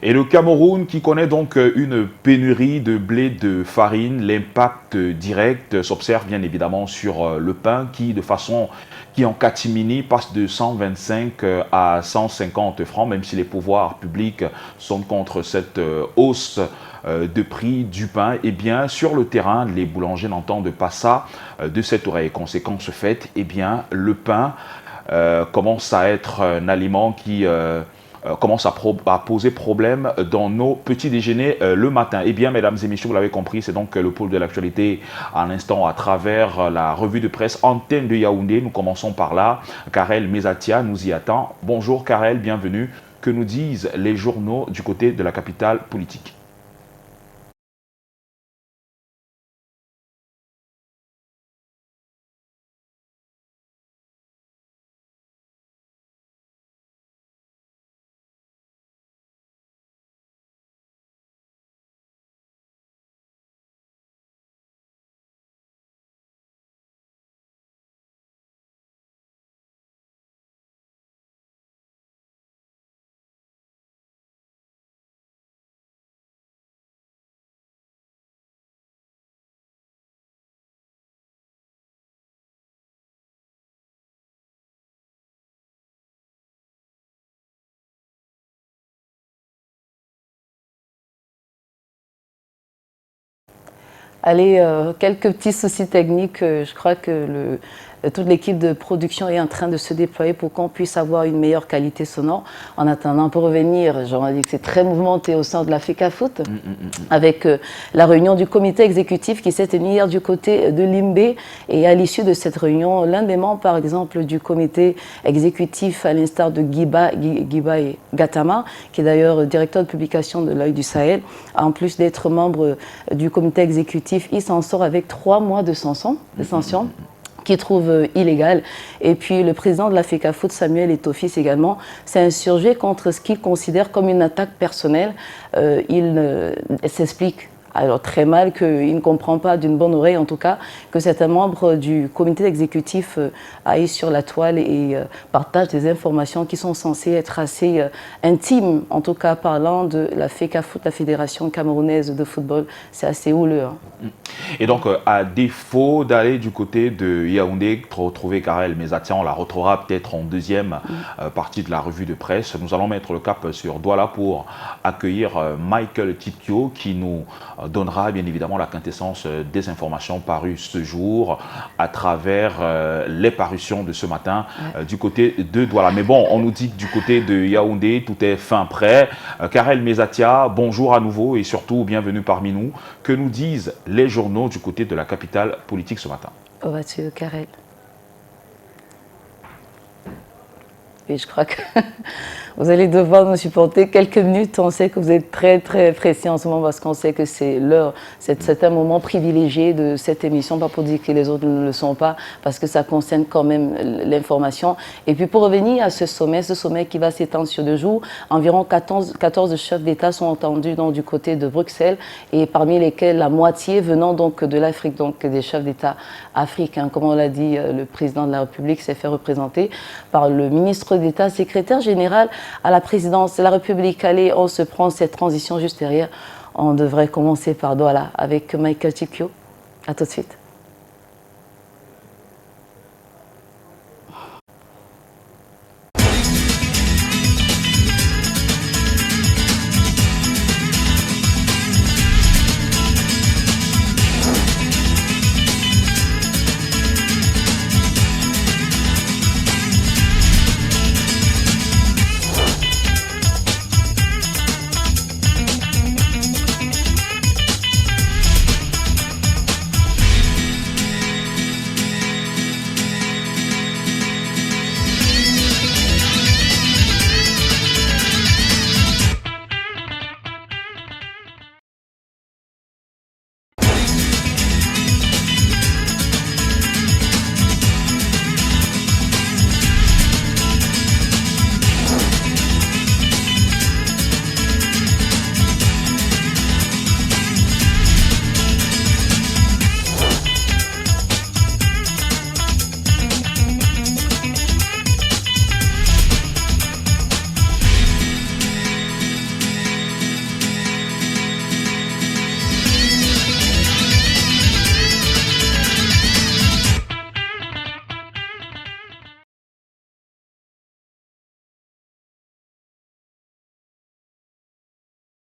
Et le Cameroun qui connaît donc une pénurie de blé de farine, l'impact direct s'observe bien évidemment sur le pain qui en catimini passe de 125 à 150 francs, même si les pouvoirs publics sont contre cette hausse de prix du pain. Et bien sur le terrain, les boulangers n'entendent pas ça de cette oreille. Conséquence faite, et bien le pain commence à être un aliment qui commence à poser problème dans nos petits déjeuners le matin. Eh bien, mesdames et messieurs, vous l'avez compris, c'est donc le pôle de l'actualité à l'instant à travers la revue de presse Antenne de Yaoundé. Nous commençons par là. Karel Mezatia nous y attend. Bonjour Karel, bienvenue. Que nous disent les journaux du côté de la capitale politique? Allez, quelques petits soucis techniques. Je crois que toute l'équipe de production est en train de se déployer pour qu'on puisse avoir une meilleure qualité sonore. En attendant, pour revenir, j'aurais dit que c'est très mouvementé au sein de la FECAFOOT, avec la réunion du comité exécutif qui s'est tenue hier du côté de Limbé. Et à l'issue de cette réunion, l'un des membres, par exemple, du comité exécutif, à l'instar de Giba et Gatama, qui est d'ailleurs directeur de publication de l'Œil du Sahel, en plus d'être membre du comité exécutif, il s'en sort avec 3 mois de sanction qu'il trouve illégal. Et puis le président de la FECAFOOT, Samuel Etofis également, s'est insurgé contre ce qu'il considère comme une attaque personnelle. Il s'explique alors très mal qu'il ne comprend pas d'une bonne oreille, en tout cas, que certains membres du comité exécutif aillent sur la toile et partagent des informations qui sont censées être assez intimes, en tout cas parlant de la FECAFOOT, la Fédération camerounaise de football. C'est assez houleux. Hein. Et donc, à défaut d'aller du côté de Yaoundé, retrouver Karel Mezatia, on la retrouvera peut-être en deuxième partie de la revue de presse. Nous allons mettre le cap sur Douala pour accueillir Michael Tipkio qui nous donnera bien évidemment la quintessence des informations parues ce jour à travers les parutions de ce matin du côté de Douala. Mais bon, on nous dit que du côté de Yaoundé, tout est fin prêt. Karel Mezatia, bonjour à nouveau et surtout bienvenue parmi nous. Que nous disent les journaux du côté de la capitale politique ce matin? Où vas-tu, Karel? Et je crois que vous allez devoir nous supporter quelques minutes. On sait que vous êtes très très précis en ce moment parce qu'on sait que c'est l'heure, c'est un moment privilégié de cette émission, pas pour dire que les autres ne le sont pas, parce que ça concerne quand même l'information. Et puis pour revenir à ce sommet qui va s'étendre sur 2 jours, environ 14 chefs d'État sont entendus donc, du côté de Bruxelles, et parmi lesquels la moitié venant donc de l'Afrique, donc des chefs d'État africains. Comme on l'a dit, le président de la République s'est fait représenter par le ministre d'État, secrétaire général à la présidence de la République. Allez, on se prend cette transition juste derrière. On devrait commencer par Douala avec Michael Tipkio. A tout de suite.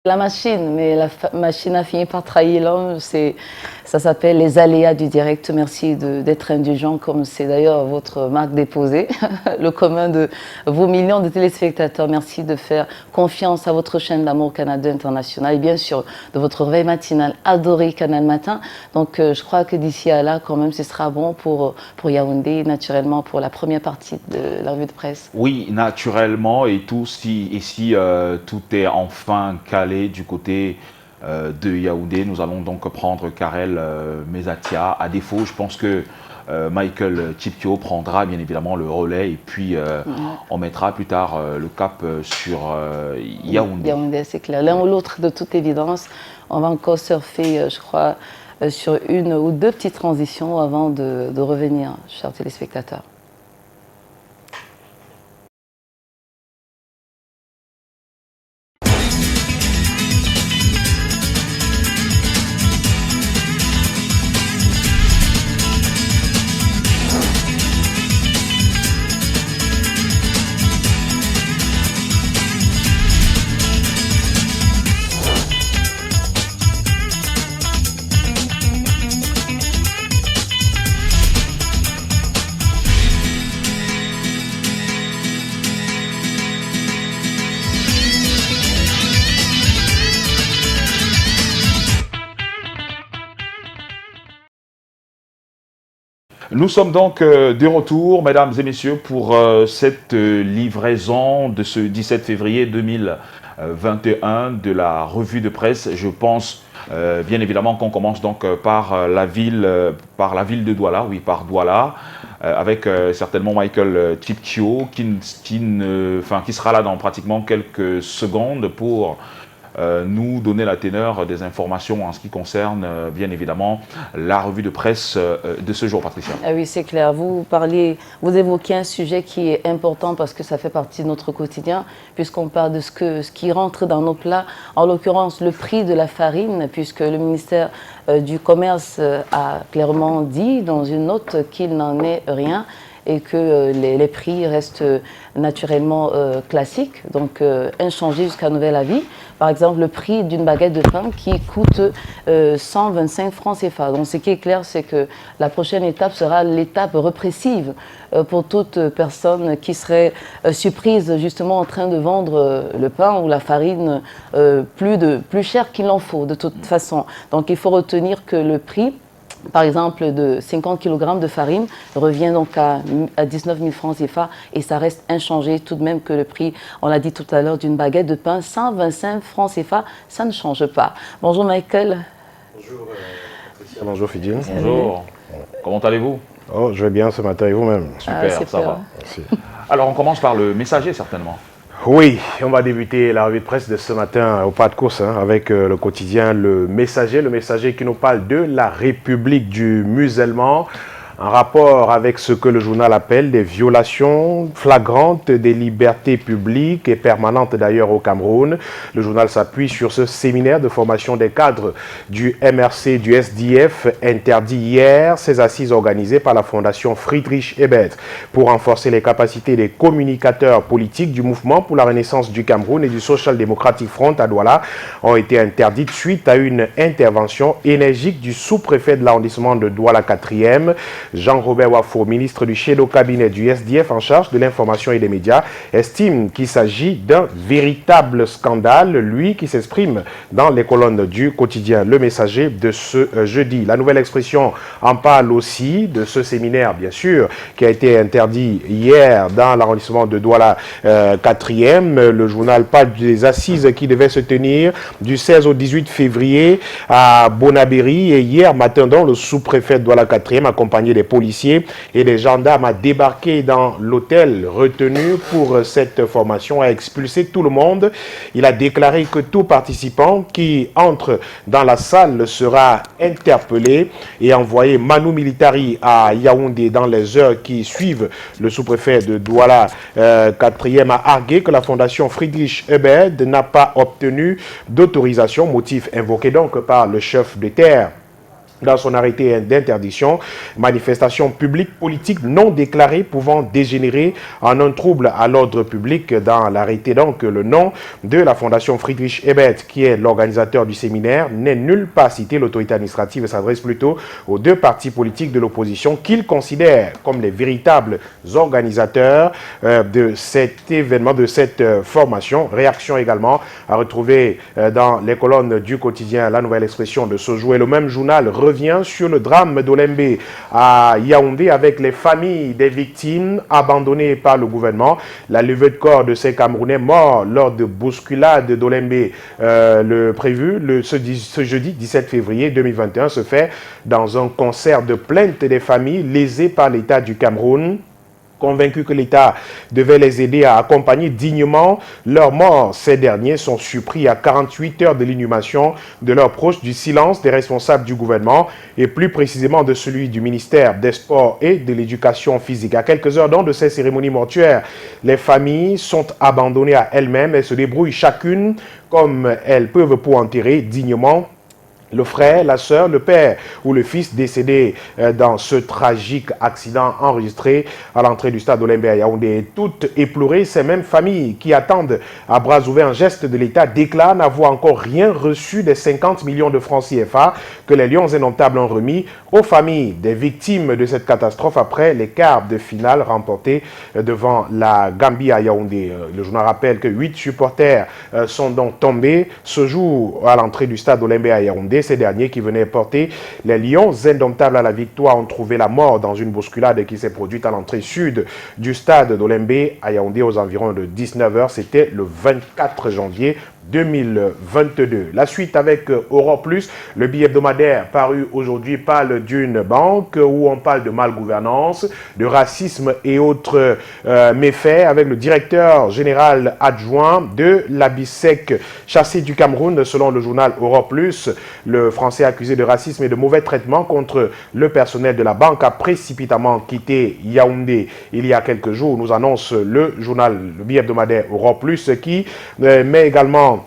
La machine, mais la machine a fini par trahir l'homme. Ça s'appelle les aléas du direct. Merci d'être indulgent, comme c'est d'ailleurs votre marque déposée. Le commun de vos millions de téléspectateurs. Merci de faire confiance à votre chaîne d'amour Canada International et bien sûr de votre réveil matinal adoré Canal Matin. Donc je crois que d'ici à là, quand même, ce sera bon pour Yaoundé, naturellement, pour la première partie de la revue de presse. Oui, naturellement, et tout, si tout est enfin calé du côté de Yaoundé, nous allons donc prendre Karel Mezatia. À défaut, je pense que Michael Chipkio prendra bien évidemment le relais et puis on mettra plus tard le cap sur Yaoundé. Yaoundé, c'est clair. L'un ou l'autre, de toute évidence. On va encore surfer, je crois, sur une ou deux petites transitions avant de revenir, chers téléspectateurs. Nous sommes donc de retour, mesdames et messieurs, pour cette livraison de ce 17 février 2021 de la revue de presse. Je pense bien évidemment qu'on commence donc par la ville de Douala, oui, par Douala, avec certainement Michael Chipkio qui sera là dans pratiquement quelques secondes pour nous donner la teneur des informations en ce qui concerne bien évidemment la revue de presse de ce jour, Patricia. Ah oui, c'est clair. Vous évoquez un sujet qui est important parce que ça fait partie de notre quotidien, puisqu'on parle de ce qui rentre dans nos plats, en l'occurrence le prix de la farine, puisque le ministère du Commerce a clairement dit dans une note qu'il n'en est rien et que les prix restent naturellement classiques, donc inchangés jusqu'à nouvel avis. Par exemple, le prix d'une baguette de pain qui coûte 125 francs CFA. Donc ce qui est clair, c'est que la prochaine étape sera l'étape répressive pour toute personne qui serait surprise justement en train de vendre le pain ou la farine plus cher qu'il en faut de toute façon. Donc il faut retenir que le prix, par exemple, de 50 kg de farine revient donc à 19 000 francs CFA et ça reste inchangé tout de même que le prix, on l'a dit tout à l'heure, d'une baguette de pain, 125 francs CFA, ça ne change pas. Bonjour Michael. Bonjour Patricia, bonjour Fidjil. Bonjour, comment allez-vous? Oh, je vais bien ce matin et vous-même. Super, ça va. Merci. Alors on commence par le messager certainement. Oui, on va débuter la revue de presse de ce matin au pas de course avec le quotidien Le Messager qui nous parle de la République du musulman. En rapport avec ce que le journal appelle des violations flagrantes des libertés publiques et permanentes d'ailleurs au Cameroun. Le journal s'appuie sur ce séminaire de formation des cadres du MRC du SDF interdit hier, ces assises organisées par la Fondation Friedrich Ebert pour renforcer les capacités des communicateurs politiques du mouvement pour la renaissance du Cameroun et du Social Democratic Front à Douala ont été interdites suite à une intervention énergique du sous-préfet de l'arrondissement de Douala 4e. Jean-Robert Wafo, ministre du chef de cabinet du SDF en charge de l'information et des médias, estime qu'il s'agit d'un véritable scandale, lui qui s'exprime dans les colonnes du quotidien Le Messager de ce jeudi. La Nouvelle Expression en parle aussi de ce séminaire, bien sûr, qui a été interdit hier dans l'arrondissement de Douala 4e. Le journal parle des assises qui devaient se tenir du 16 au 18 février à Bonabéry et hier matin, dont le sous-préfet de Douala 4e, accompagné des policiers et des gendarmes, a débarqué dans l'hôtel retenu pour cette formation, a expulsé tout le monde. Il a déclaré que tout participant qui entre dans la salle sera interpellé et envoyé manu militari à Yaoundé dans les heures qui suivent. Le sous-préfet de Douala 4e a argué que la fondation Friedrich Ebert n'a pas obtenu d'autorisation, motif invoqué donc par le chef de terre dans son arrêté d'interdiction, manifestation publique politique non déclarée pouvant dégénérer en un trouble à l'ordre public. Dans l'arrêté, donc, le nom de la Fondation Friedrich Ebert, qui est l'organisateur du séminaire, n'est nulle part cité. L'autorité administrative s'adresse plutôt aux deux partis politiques de l'opposition qu'il considère comme les véritables organisateurs de cet événement, de cette formation. Réaction également à retrouver dans les colonnes du quotidien La Nouvelle Expression de ce jour. Et le même journal revient sur le drame d'Olembe à Yaoundé avec les familles des victimes abandonnées par le gouvernement. La levée de corps de ces Camerounais morts lors de bousculades d'Olembe ce jeudi 17 février 2021 se fait dans un concert de plainte des familles lésées par l'État du Cameroun, convaincus que l'État devait les aider à accompagner dignement leurs morts. Ces derniers sont surpris à 48 heures de l'inhumation de leurs proches du silence des responsables du gouvernement et plus précisément de celui du ministère des Sports et de l'Éducation physique. À quelques heures donc de ces cérémonies mortuaires, les familles sont abandonnées à elles-mêmes et se débrouillent chacune comme elles peuvent pour enterrer dignement le frère, la sœur, le père ou le fils décédé dans ce tragique accident enregistré à l'entrée du stade Olembe à Yaoundé. Toutes éplorées, ces mêmes familles qui attendent à bras ouverts un geste de l'État déclarent n'avoir encore rien reçu des 50 millions de francs CFA que les Lions Indomptables ont remis aux familles des victimes de cette catastrophe après les quarts de finale remportés devant la Gambie à Yaoundé. Le journal rappelle que 8 supporters sont donc tombés ce jour à l'entrée du stade Olembe à Yaoundé. Ces derniers qui venaient porter les Lions Indomptables à la victoire ont trouvé la mort dans une bousculade qui s'est produite à l'entrée sud du stade d'Olembe à Yaoundé aux environs de 19 h. C'était le 24 janvier 2022. La suite avec Europe Plus, le billet hebdomadaire paru aujourd'hui parle d'une banque où on parle de malgouvernance, de racisme et autres méfaits avec le directeur général adjoint de la BISEC chassé du Cameroun. Selon le journal Europe Plus, le Français accusé de racisme et de mauvais traitement contre le personnel de la banque a précipitamment quitté Yaoundé il y a quelques jours, nous annonce le journal, le billet hebdomadaire Europe Plus, qui met également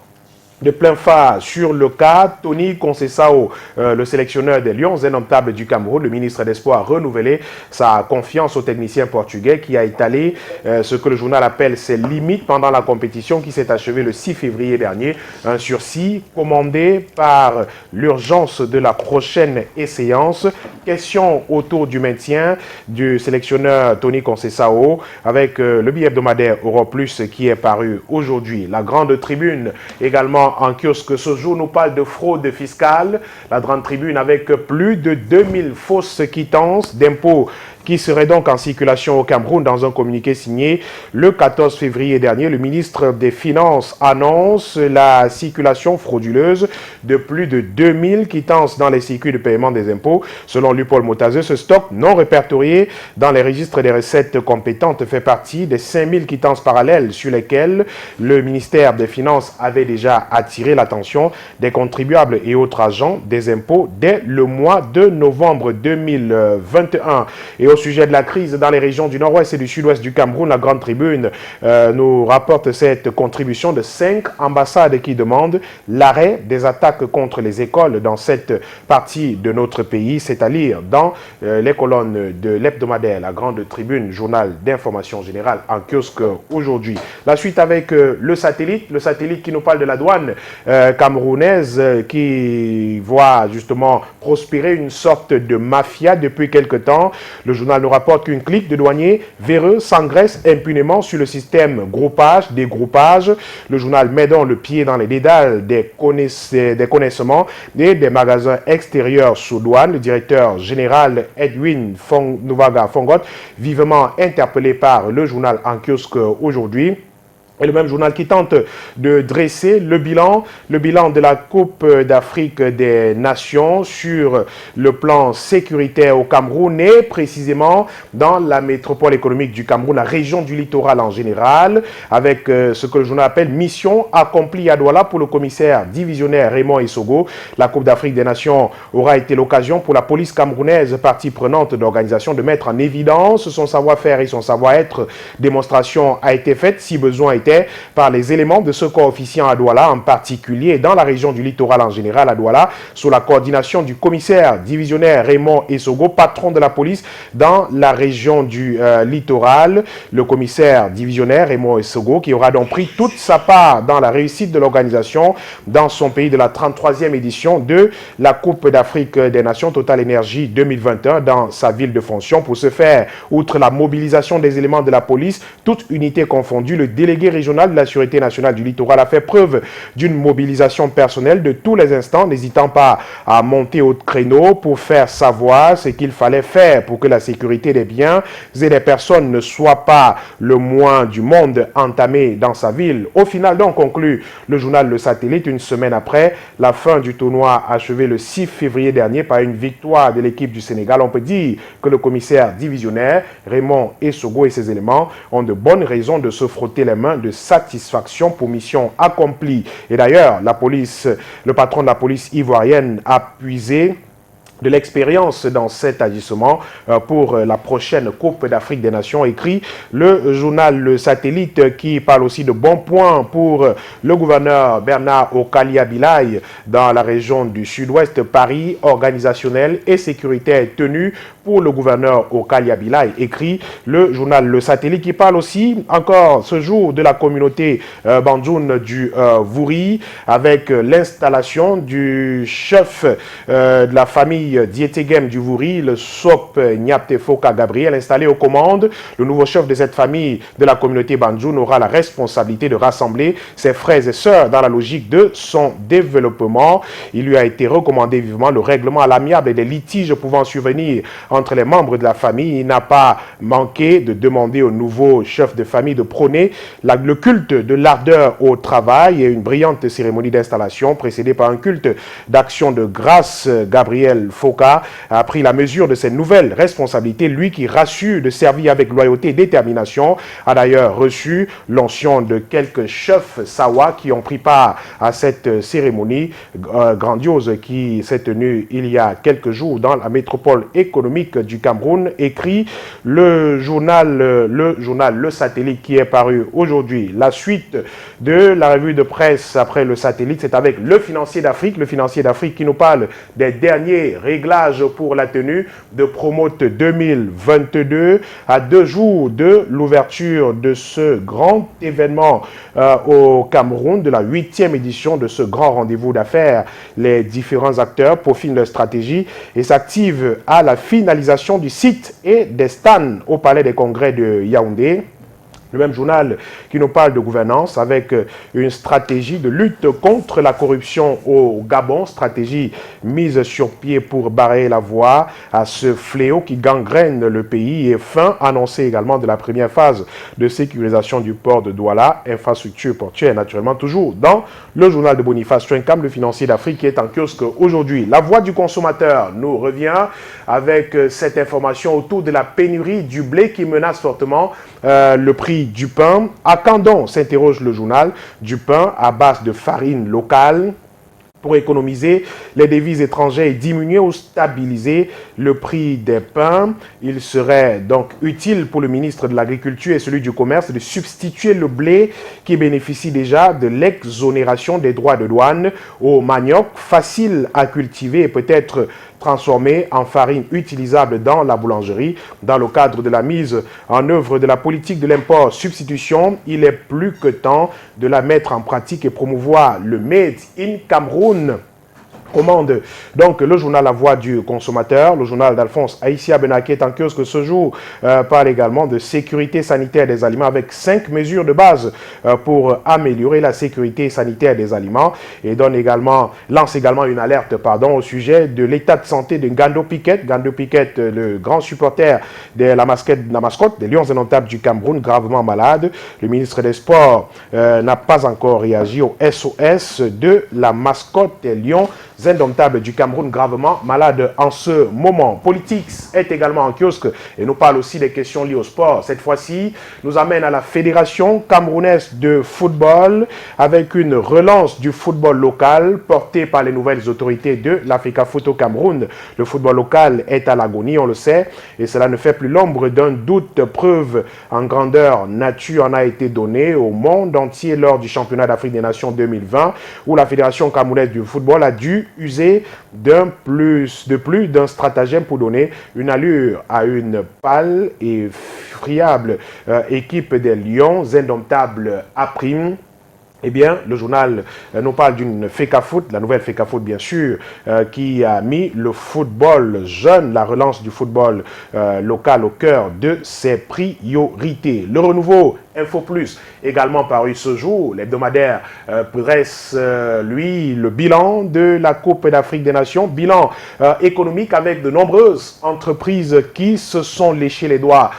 de plein phare sur le cas. Tony Conceição, le sélectionneur des Lions Indomptables du Cameroun, le ministre des Sports, a renouvelé sa confiance au technicien portugais qui a étalé ce que le journal appelle ses limites pendant la compétition qui s'est achevée le 6 février dernier. Un sursis commandé par l'urgence de la prochaine échéance. Question autour du maintien du sélectionneur Tony Conceição avec le billet hebdomadaire Europe Plus qui est paru aujourd'hui. La grande tribune également en kiosque ce jour nous parle de fraude fiscale. La grande tribune avec plus de 2000 fausses quittances d'impôts qui serait donc en circulation au Cameroun. Dans un communiqué signé le 14 février dernier, le ministre des Finances annonce la circulation frauduleuse de plus de 2000 quittances dans les circuits de paiement des impôts. Selon lui, Paul Motazeux, ce stock non répertorié dans les registres des recettes compétentes fait partie des 5000 quittances parallèles sur lesquelles le ministère des Finances avait déjà attiré l'attention des contribuables et autres agents des impôts dès le mois de novembre 2021. Et au sujet de la crise dans les régions du nord-ouest et du sud-ouest du Cameroun, la Grande Tribune nous rapporte cette contribution de 5 ambassades qui demandent l'arrêt des attaques contre les écoles dans cette partie de notre pays. C'est à lire dans les colonnes de l'hebdomadaire La Grande Tribune, journal d'information générale en kiosque aujourd'hui. La suite avec le satellite qui nous parle de la douane camerounaise qui voit justement prospérer une sorte de mafia depuis quelque temps. Le journal nous rapporte qu'une clique de douaniers véreux s'engraisse impunément sur le système groupage, dégroupage. Le journal met donc le pied dans les dédales des connaissements et des magasins extérieurs sous douane. Le directeur général Edwin Nouvaga Fongot, vivement interpellé par le journal en kiosque aujourd'hui. Et le même journal qui tente de dresser le bilan de la Coupe d'Afrique des Nations sur le plan sécuritaire au Cameroun et précisément dans la métropole économique du Cameroun, la région du littoral en général, avec ce que le journal appelle mission accomplie à Douala pour le commissaire divisionnaire Raymond Issogo. La Coupe d'Afrique des Nations aura été l'occasion pour la police camerounaise, partie prenante d'organisation, de mettre en évidence son savoir-faire et son savoir-être. Démonstration a été faite, si besoin été par les éléments de ce corps officiant à Douala en particulier et dans la région du littoral en général à Douala, sous la coordination du commissaire divisionnaire Raymond Essogo, patron de la police dans la région du littoral. Le commissaire divisionnaire Raymond Essogo qui aura donc pris toute sa part dans la réussite de l'organisation dans son pays de la 33e édition de la Coupe d'Afrique des Nations Total Énergie 2021 dans sa ville de fonction. Pour ce faire, outre la mobilisation des éléments de la police, toute unité confondue, le délégué régional de la Sûreté nationale du littoral a fait preuve d'une mobilisation personnelle de tous les instants, n'hésitant pas à monter au créneau pour faire savoir ce qu'il fallait faire pour que la sécurité des biens et des personnes ne soit pas le moins du monde entamée dans sa ville. Au final, donc, conclut le journal Le Satellite, une semaine après la fin du tournoi achevé le 6 février dernier par une victoire de l'équipe du Sénégal. On peut dire que le commissaire divisionnaire Raymond Essogo et ses éléments ont de bonnes raisons de se frotter les mains de satisfaction pour mission accomplie. Et d'ailleurs, la police, le patron de la police ivoirienne a puisé de l'expérience dans cet agissement pour la prochaine Coupe d'Afrique des Nations, écrit le journal Le Satellite, qui parle aussi de bons points pour le gouverneur Bernard Okali-Abilaye dans la région du Sud-Ouest. Paris organisationnel et sécuritaire tenu pour le gouverneur Okali-Abilaye, écrit le journal Le Satellite, qui parle aussi encore ce jour de la communauté Bandjoun du Vouri, avec l'installation du chef de la famille Dietegem du Vouri, le Sop Nyapte Foka Gabriel, installé aux commandes. Le nouveau chef de cette famille de la communauté Bandjoun aura la responsabilité de rassembler ses frères et sœurs dans la logique de son développement. Il lui a été recommandé vivement le règlement à l'amiable des litiges pouvant survenir entre les membres de la famille. Il n'a pas manqué de demander au nouveau chef de famille de prôner le culte de l'ardeur au travail et une brillante cérémonie d'installation précédée par un culte d'action de grâce. Gabriel Foka a pris la mesure de ses nouvelles responsabilités. Lui qui rassure de servir avec loyauté et détermination a d'ailleurs reçu l'onction de quelques chefs Sawa qui ont pris part à cette cérémonie grandiose qui s'est tenue il y a quelques jours dans la métropole économique du Cameroun, écrit le journal Le Satellite, qui est paru aujourd'hui. La suite de la revue de presse après Le Satellite, c'est avec Le Financier d'Afrique. Le Financier d'Afrique qui nous parle des derniers réglages pour la tenue de Promote 2022 à 2 jours de l'ouverture de ce grand événement au Cameroun, de la 8e édition de ce grand rendez-vous d'affaires. Les différents acteurs peaufinent leur stratégie et s'activent à la finalisation du site et des stands au Palais des Congrès de Yaoundé. Le même journal qui nous parle de gouvernance avec une stratégie de lutte contre la corruption au Gabon, stratégie mise sur pied pour barrer la voie à ce fléau qui gangrène le pays, et fin annoncé également de la première phase de sécurisation du port de Douala, infrastructure portuaire naturellement, toujours dans le journal de Boniface Chouenkam, Le Financier d'Afrique, qui est en kiosque aujourd'hui. La voix du consommateur nous revient avec cette information autour de la pénurie du blé qui menace fortement le prix du pain. À quand donc, s'interroge le journal, du pain à base de farine locale pour économiser les devises étrangères et diminuer ou stabiliser le prix des pains? Il serait donc utile pour le ministre de l'Agriculture et celui du Commerce de substituer le blé qui bénéficie déjà de l'exonération des droits de douane au manioc, facile à cultiver et peut-être transformé en farine utilisable dans la boulangerie. Dans le cadre de la mise en œuvre de la politique de l'import-substitution, il est plus que temps de la mettre en pratique et promouvoir le Made in Cameroun. Commande donc le journal La Voix du consommateur. Le journal d'Alphonse Aïssia Benaki est en kiosque ce jour, parle également de sécurité sanitaire des aliments avec 5 mesures de base pour améliorer la sécurité sanitaire des aliments, et lance également une alerte au sujet de l'état de santé de Ngando Piquet. Ngando Piquet, le grand supporter de la mascotte des Lions indomptables du Cameroun, gravement malade. Le ministre des Sports n'a pas encore réagi au SOS de la mascotte des Lions indomptables du Cameroun gravement malades en ce moment. Politics est également en kiosque et nous parle aussi des questions liées au sport. Cette fois-ci, nous amène à la Fédération camerounaise de football avec une relance du football local portée par les nouvelles autorités de l'Africa Foot au Cameroun. Le football local est à l'agonie, on le sait, et cela ne fait plus l'ombre d'un doute. Preuve en grandeur nature en a été donnée au monde entier lors du championnat d'Afrique des Nations 2020, où la Fédération camerounaise du football a dû user plus d'un stratagème pour donner une allure à une pâle et friable équipe des Lions indomptables à prime. Eh bien, le journal nous parle d'une FECAFOOT, la nouvelle FECAFOOT bien sûr, qui a mis le football jeune, la relance du football local au cœur de ses priorités. Le renouveau Info Plus, également paru ce jour, l'hebdomadaire dresse, lui, le bilan de la Coupe d'Afrique des Nations, bilan économique avec de nombreuses entreprises qui se sont léchées les doigts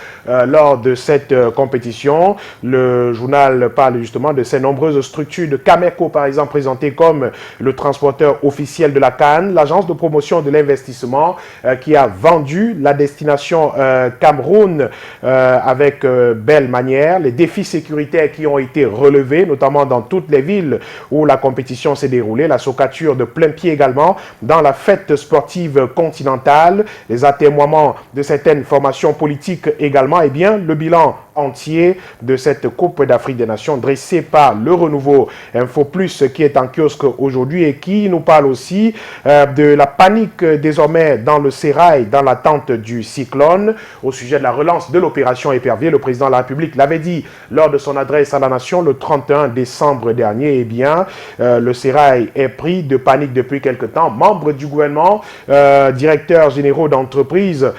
lors de cette compétition. Le journal parle justement de ces nombreuses structures de Cameco, par exemple, présentées comme le transporteur officiel de la CAN, l'agence de promotion de l'investissement qui a vendu la destination Cameroun avec belle manière, les défis sécuritaires qui ont été relevés, notamment dans toutes les villes où la compétition s'est déroulée, la socature de plein pied également dans la fête sportive continentale, les atermoiements de certaines formations politiques également, et bien le bilan entier de cette Coupe d'Afrique des Nations dressée par le Renouveau Info Plus qui est en kiosque aujourd'hui et qui nous parle aussi de la panique désormais dans le sérail dans l'attente du cyclone au sujet de la relance de l'opération Épervier. Le président de la République l'avait dit lors de son adresse à la nation le 31 décembre dernier. Eh bien, le sérail est pris de panique depuis quelque temps. Membres du gouvernement, directeurs généraux d'entreprises,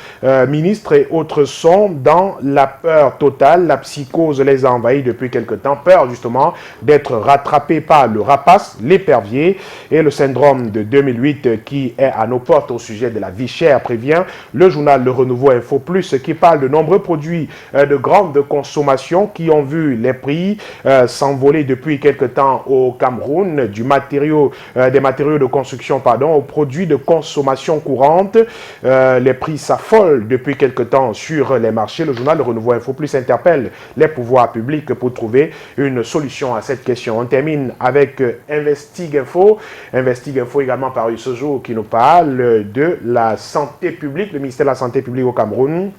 ministres et autres sont dans la peur totale. La psychose les a envahis depuis quelque temps. Peur justement d'être rattrapés par le rapace, l'épervier et le syndrome de 2008 qui est à nos portes au sujet de la vie chère, prévient le journal Le Renouveau Info Plus qui parle de nombreux produits de grande consommation qui ont vu les prix s'envoler depuis quelque temps au Cameroun, des matériaux de construction aux produits de consommation courante. Les prix s'affolent depuis quelque temps sur les marchés. Le journal Le Renouveau Info Plus interpelle les pouvoirs publics pour trouver une solution à cette question. On termine avec Investig Info. Investig Info également paru ce jour qui nous parle de la santé publique, le ministère de la Santé publique au Cameroun,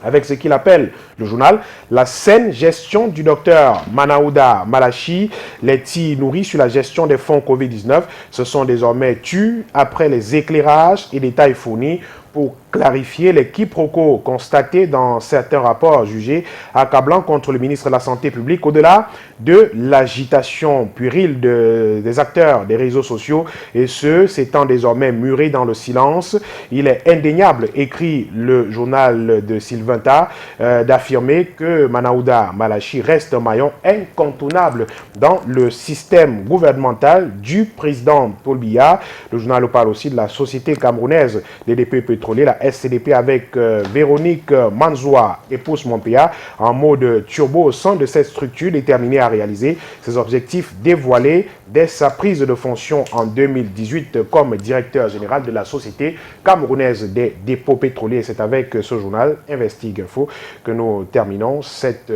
avec ce qu'il appelle, le journal, la saine gestion du docteur Manaouda Malachi. Les petits nourris sur la gestion des fonds Covid-19 se sont désormais tus après les éclairages et détails fournis pour clarifier les quiproquos constatés dans certains rapports jugés accablants contre le ministre de la Santé publique, au-delà de l'agitation puérile des acteurs des réseaux sociaux, et ceux s'étant désormais murés dans le silence. Il est indéniable, écrit le journal de Sylvain Ta, d'affirmer que Manaouda Malachi reste un maillon incontournable dans le système gouvernemental du président Paul Biya. Le journal parle aussi de la société camerounaise des dépôts pétroliers, la SCDP, avec Véronique Manzoua, épouse Montpéa, en mode turbo au sein de cette structure déterminée à réaliser ses objectifs dévoilés dès sa prise de fonction en 2018 comme directeur général de la société camerounaise des dépôts pétroliers. C'est avec ce journal Investig Info que nous terminons cette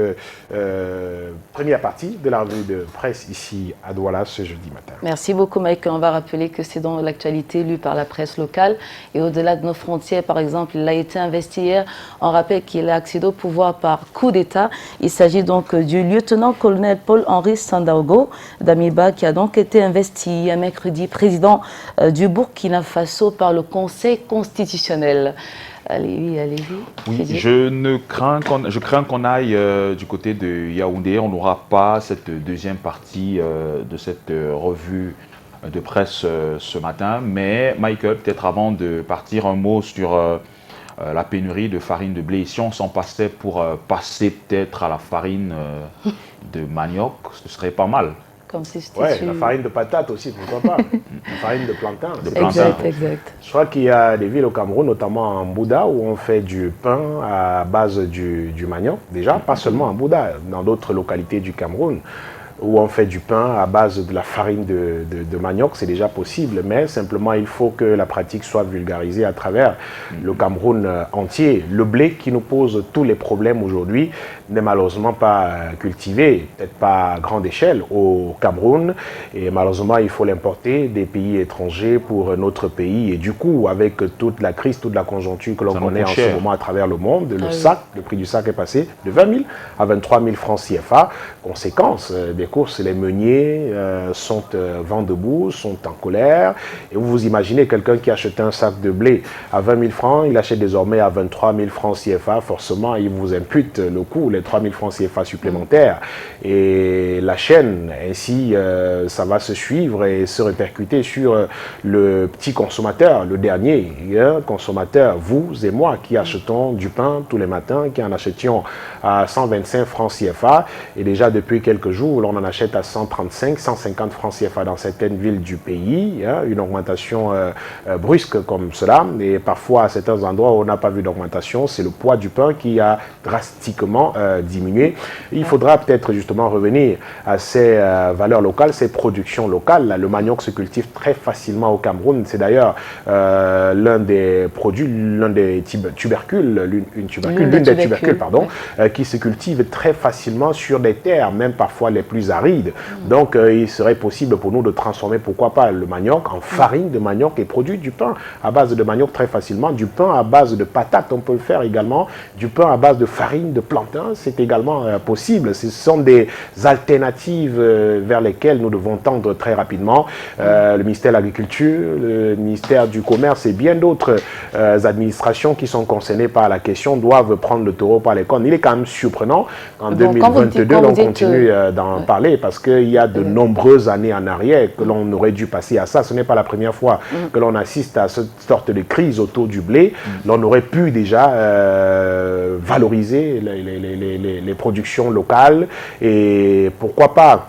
première partie de la revue de presse ici à Douala ce jeudi matin. Merci beaucoup Mike. On va rappeler que c'est dans l'actualité lue par la presse locale et au-delà de nos frontières. Par exemple, il a été investi hier. On rappelle qu'il a accédé au pouvoir par coup d'État. Il s'agit donc du lieutenant-colonel Paul-Henri Sandaogo d'Amiba qui a donc été investi un mercredi président du Burkina Faso par le Conseil constitutionnel. Allez-y. Oui, je crains qu'on aille du côté de Yaoundé. On n'aura pas cette deuxième partie de cette revue de presse ce matin. Mais Michael, peut-être avant de partir, un mot sur la pénurie de farine de blé. Si on s'en passait pour passer peut-être à la farine de manioc, ce serait pas mal. Comme si c'était la farine de patate aussi, pourquoi pas. La farine de plantain. Exact. Je crois qu'il y a des villes au Cameroun, notamment en Bouddha, où on fait du pain à base du manioc. Déjà, pas seulement en Bouddha, dans d'autres localités du Cameroun. où on fait du pain à base de la farine de manioc, c'est déjà possible, mais simplement il faut que la pratique soit vulgarisée à travers le Cameroun entier. Le blé qui nous pose tous les problèmes aujourd'hui n'est malheureusement pas cultivé, peut-être pas à grande échelle au Cameroun, et malheureusement il faut l'importer des pays étrangers pour notre pays, et du coup avec toute la crise, toute la conjoncture que l'on connaît en ce moment à travers le monde, le prix du sac est passé de 20 000 à 23 000 francs CFA. Conséquence des courses, les meuniers sont vent debout, sont en colère, et vous imaginez quelqu'un qui achète un sac de blé à 20 000 francs, il achète désormais à 23 000 francs CFA, forcément il vous impute le coût, les 3 000 francs CFA supplémentaires, et la chaîne, ainsi ça va se suivre et se répercuter sur le petit consommateur, le dernier consommateur, vous et moi qui achetons du pain tous les matins, qui en achetions à 125 francs CFA, et déjà depuis quelques jours l'on en achète à 135, 150 francs CFA dans certaines villes du pays, une augmentation brusque comme cela, et parfois à certains endroits où on n'a pas vu d'augmentation, c'est le poids du pain qui a drastiquement diminué. Il faudra peut-être justement revenir à ces valeurs locales, ces productions locales. Le manioc se cultive très facilement au Cameroun, c'est d'ailleurs l'un des produits, l'un des tubercules, l'une des tubercules, pardon, qui se cultive très facilement sur des terres, même parfois les plus arides. Donc il serait possible pour nous de transformer, pourquoi pas, le manioc en farine de manioc et produire du pain à base de manioc très facilement, du pain à base de patates, on peut le faire également, du pain à base de farine de plantain, c'est également possible. Ce sont des alternatives vers lesquelles nous devons tendre très rapidement. Le ministère de l'Agriculture, le ministère du Commerce et bien d'autres administrations qui sont concernées par la question doivent prendre le taureau par les cornes. Il est quand même surprenant qu'en 2022, l'on continue d'en parler, parce qu'il y a de nombreuses années en arrière que l'on aurait dû passer à ça. Ce n'est pas la première fois que l'on assiste à cette sorte de crise autour du blé. L'on aurait pu déjà valoriser les productions locales, et pourquoi pas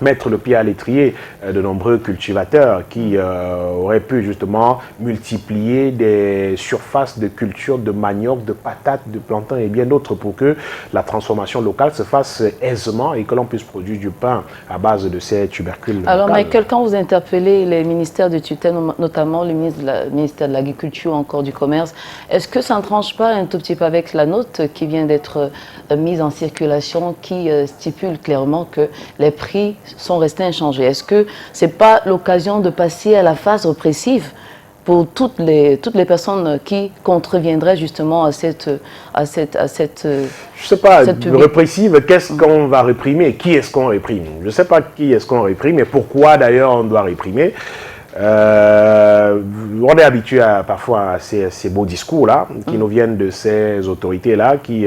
mettre le pied à l'étrier de nombreux cultivateurs qui auraient pu justement multiplier des surfaces de culture de manioc, de patates, de plantain et bien d'autres, pour que la transformation locale se fasse aisément et que l'on puisse produire du pain à base de ces tubercules. Alors locales. Michael, quand vous interpellez les ministères de tutelle, notamment le ministère de l'Agriculture ou encore du Commerce, est-ce que ça ne tranche pas un tout petit peu avec la note qui vient d'être mise en circulation, qui stipule clairement que les prix sont restés inchangés? Est-ce que ce n'est pas l'occasion de passer à la phase répressive pour toutes les personnes qui contreviendraient justement à cette je ne sais pas, répressive, qu'est-ce qu'on va réprimer? Qui est-ce qu'on réprime? Je ne sais pas qui est-ce qu'on réprime et pourquoi d'ailleurs on doit réprimer. On est habitué parfois à ces beaux discours-là qui nous viennent de ces autorités-là qui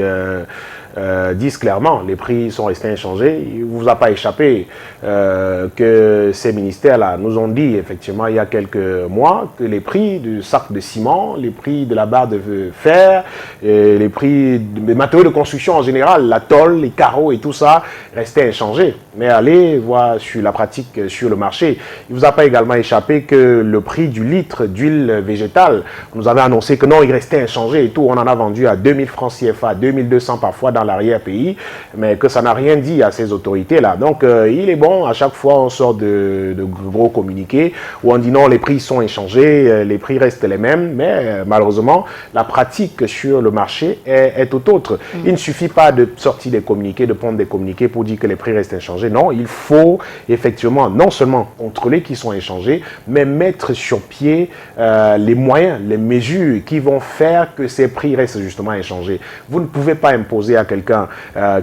disent clairement les prix sont restés inchangés. Il ne vous a pas échappé que ces ministères-là nous ont dit effectivement il y a quelques mois que les prix du sac de ciment, les prix de la barre de fer, les prix des matériaux de construction en général, la tôle, les carreaux et tout ça restaient inchangés. Mais allez voir sur la pratique sur le marché. Il ne vous a pas également échappé que le prix du litre d'huile végétale, on nous avait annoncé que non, il restait inchangé et tout. On en a vendu à 2000 francs CFA, 2200 parfois dans l'arrière-pays, mais que ça n'a rien dit à ces autorités-là. Donc, il est bon, à chaque fois, on sort de gros communiqués où on dit non, les prix sont inchangés, les prix restent les mêmes, mais malheureusement, la pratique sur le marché est tout autre. Il ne suffit pas de sortir des communiqués, de prendre des communiqués pour dire que les prix restent inchangés. Non, il faut effectivement non seulement contrôler qu'ils sont échangés, mais mettre sur pied les moyens, les mesures qui vont faire que ces prix restent justement inchangés. Vous ne pouvez pas imposer à quelqu'un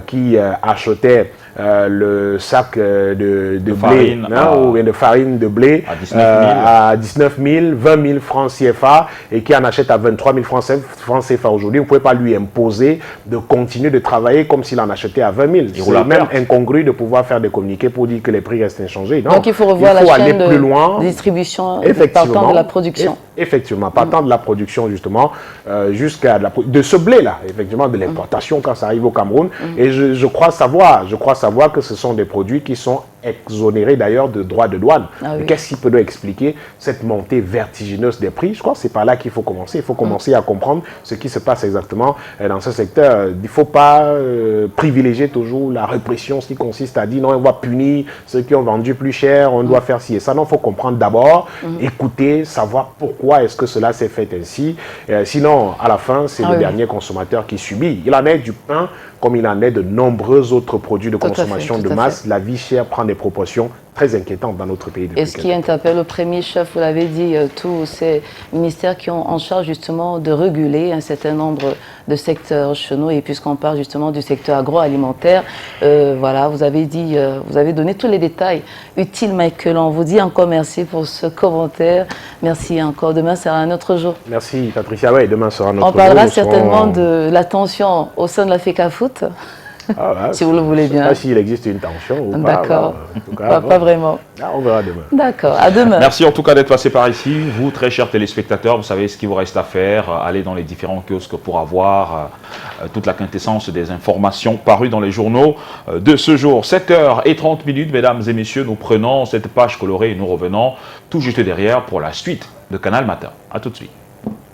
qui achetait le sac de blé farine, ou bien de farine de blé à 19 000, 20 000 francs CFA et qui en achète à 23 000 francs CFA aujourd'hui. Vous ne pouvez pas lui imposer de continuer de travailler comme s'il en achetait à 20 000. C'est même incongru de pouvoir faire des communiqués pour dire que les prix restent inchangés. Non, donc il faut revoir la chaîne de distribution partant de la production. Effectivement, partant de la production justement jusqu'à de ce blé-là, effectivement, de l'importation quand ça arrive au Cameroun. Et je crois savoir que ce sont des produits qui sont exonérés d'ailleurs de droits de douane. Ah oui. Qu'est-ce qui peut nous expliquer cette montée vertigineuse des prix? Je crois que c'est par là qu'il faut commencer. Il faut commencer à comprendre ce qui se passe exactement dans ce secteur. Il ne faut pas privilégier toujours la répression, ce qui consiste à dire non, on va punir ceux qui ont vendu plus cher, on doit faire ci et ça. Non, il faut comprendre d'abord, écouter, savoir pourquoi est-ce que cela s'est fait ainsi. Sinon, à la fin, c'est le dernier consommateur qui subit. Il en est du pain comme il en est de nombreux autres produits de consommation de masse. La vie chère prend des proportions très inquiétantes dans notre pays. Et ce qui interpelle le premier chef, vous l'avez dit, tous ces ministères qui ont en charge justement de réguler un certain nombre de secteurs chenaux. Et puisqu'on parle justement du secteur agroalimentaire, voilà, vous avez dit, vous avez donné tous les détails utiles, Michael. On vous dit encore merci pour ce commentaire. Merci encore. Demain sera un autre jour. Merci Patricia. Oui, demain sera un autre jour. On parlera certainement de la tension au sein de la FECAFOOT. Si vous le voulez bien. Je ne sais pas s'il existe une tension ou pas. D'accord. Pas vraiment. On verra demain. D'accord. À demain. Merci en tout cas d'être passé par ici. Vous, très chers téléspectateurs, vous savez ce qu'il vous reste à faire. Allez dans les différents kiosques pour avoir toute la quintessence des informations parues dans les journaux de ce jour. 7h30, mesdames et messieurs, nous prenons cette page colorée et nous revenons tout juste derrière pour la suite de Canal Matin. A tout de suite.